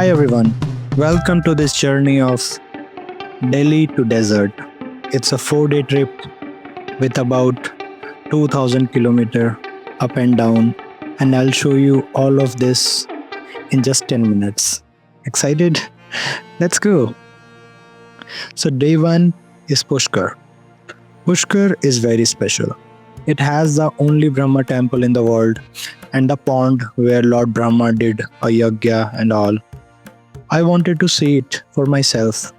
Hi everyone, welcome to this journey of Delhi to desert. It's a 4-day trip with about 2000 kilometer up and down, and I'll show you all of this in just 10 minutes. Excited? Let's go. So day 1 is Pushkar. Pushkar is very special. It has the only Brahma temple in the world and the pond where Lord Brahma did a yagya and all. I wanted to see it for myself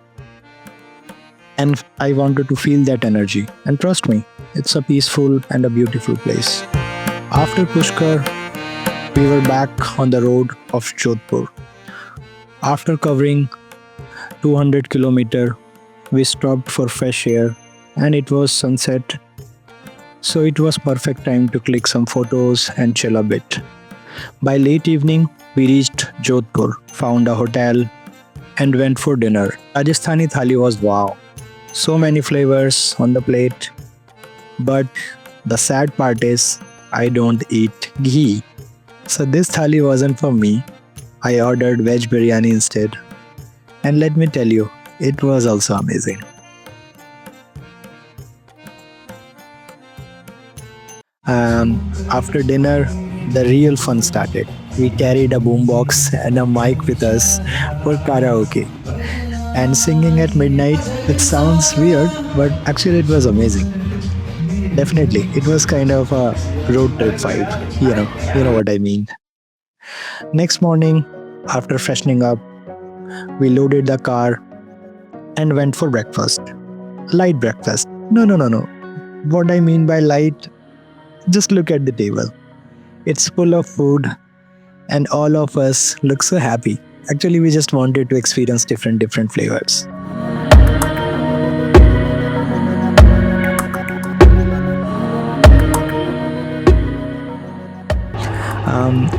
and I wanted to feel that energy. And trust me, it's a peaceful and a beautiful place. After Pushkar, we were back on the road of Jodhpur. After covering 200 kilometer, we stopped for fresh air and it was sunset. So it was perfect time to click some photos and chill a bit. By late evening, we reached Jodhpur, found a hotel, and went for dinner. Rajasthani thali was wow. So many flavors on the plate. But the sad part is, I don't eat ghee. So this thali wasn't for me. I ordered veg biryani instead. And let me tell you, it was also amazing. After dinner, the real fun started. We carried a boombox and a mic with us for karaoke. And singing at midnight, it sounds weird, but actually it was amazing. Definitely, it was kind of a road trip vibe. You know what I mean. Next morning, after freshening up, we loaded the car and went for breakfast. Light breakfast. No. What I mean by light, just look at the table. It's full of food and all of us look so happy. Actually, we just wanted to experience different flavors.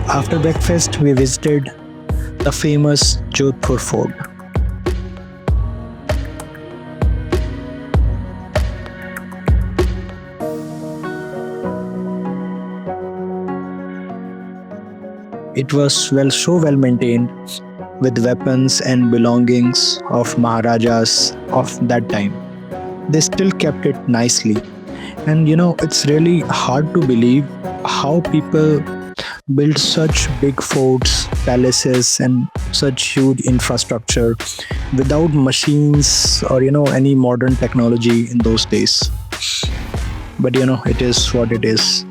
After breakfast, we visited the famous Jodhpur fort. It was so well maintained with weapons and belongings of Maharajas of that time. They still kept it nicely. And it's really hard to believe how people build such big forts, palaces, and such huge infrastructure without machines or any modern technology in those days. But it is what it is.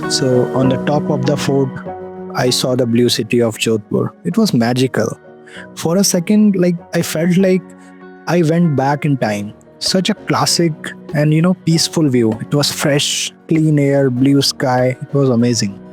So on the top of the fort, I saw the blue city of Jodhpur. It was magical. For a second, I felt like I went back in time. Such a classic and peaceful view. It was fresh, clean air, blue sky. It was amazing.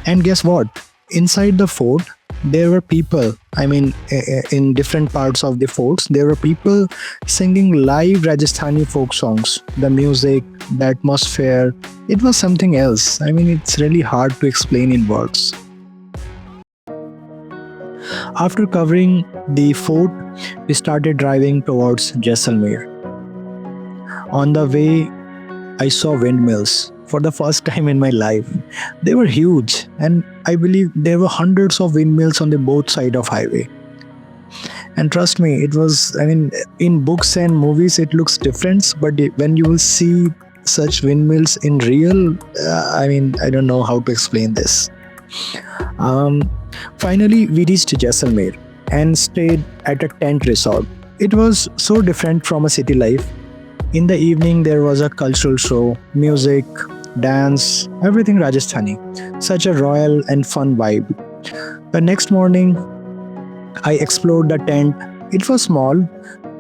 And guess what? Inside the fort, there were people. In different parts of the forts, there were people singing live Rajasthani folk songs. The music, the atmosphere, it was something else. It's really hard to explain in words. After covering the fort, we started driving towards Jaisalmer. On the way, I saw windmills for the first time in my life. They were huge, and I believe there were hundreds of windmills on the both side of highway. And trust me, it was, in books and movies it looks different, but when you will see such windmills in real, I don't know how to explain this. Finally, we reached Jaisalmer and stayed at a tent resort. It was so different from a city life. In the evening, there was a cultural show, music, dance, everything Rajasthani. Such a royal and fun vibe. The next morning, I explored the tent. It was small,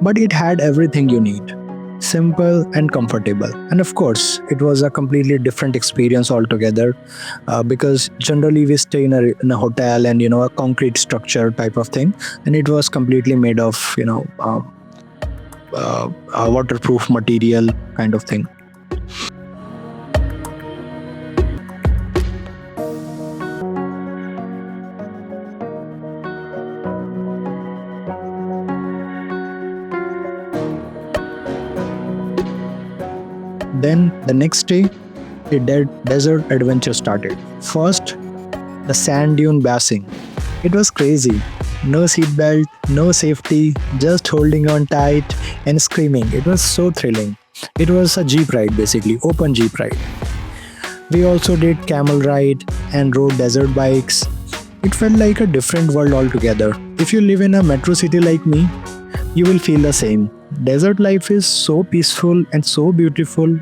but it had everything you need. Simple and comfortable. And of course, it was a completely different experience altogether because generally we stay in a hotel and, a concrete structure type of thing. And it was completely made of, a waterproof material kind of thing. Then the next day, the desert adventure started. First, the sand dune basing. It was crazy. No seatbelt, no safety, just holding on tight and screaming. It was so thrilling. It was a jeep ride basically, open jeep ride. We also did camel ride and rode desert bikes. It felt like a different world altogether. If you live in a metro city like me, you will feel the same. Desert life is so peaceful and so beautiful.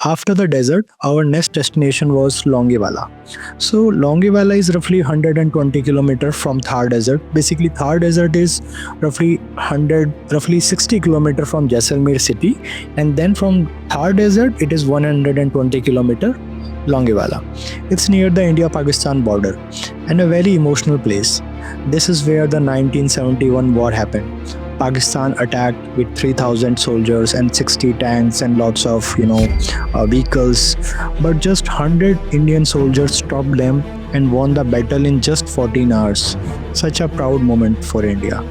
After the desert, our next destination was Longewala. So Longewala is roughly 120 kilometers from Thar Desert. Basically, Thar Desert is roughly 60 kilometers from Jaisalmer city, and then from Thar Desert, it is 120 kilometers. Longewala. It's near the India-Pakistan border and a very emotional place. This is where the 1971 war happened. Pakistan attacked with 3,000 soldiers and 60 tanks and lots of vehicles, but just 100 Indian soldiers stopped them and won the battle in just 14 hours. Such a proud moment for India.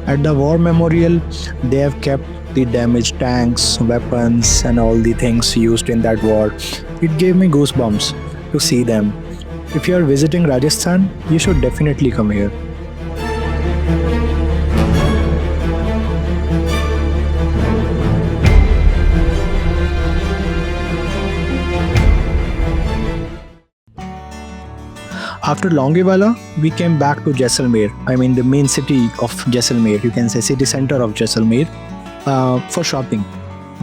At the war memorial, they have kept the damaged tanks, weapons, and all the things used in that war. It gave me goosebumps to see them. If you are visiting Rajasthan, you should definitely come here. After Longewala, we came back to Jaisalmer. I mean, the main city of Jaisalmer. You can say city center of Jaisalmer for shopping.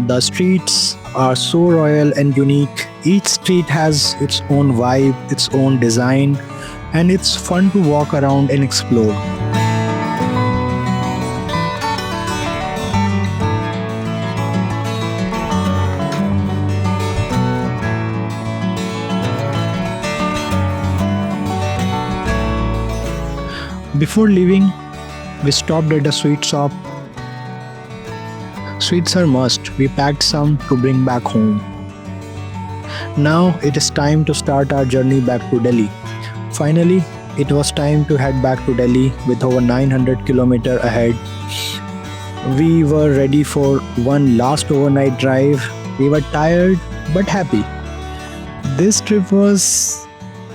The streets are so royal and unique. Each street has its own vibe, its own design, and it's fun to walk around and explore. Before leaving, we stopped at a sweet shop. Sweets are must. We packed some to bring back home. Now it is time to start our journey back to Delhi. Finally, it was time to head back to Delhi with over 900 kilometers ahead. We were ready for one last overnight drive. We were tired but happy. This trip was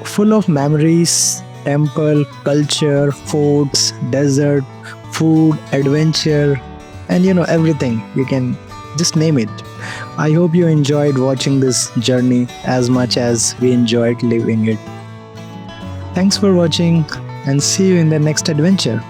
full of memories, temple, culture, forts, desert, food, adventure, and everything. You can just name it. I hope you enjoyed watching this journey as much as we enjoyed living it. Thanks for watching and see you in the next adventure.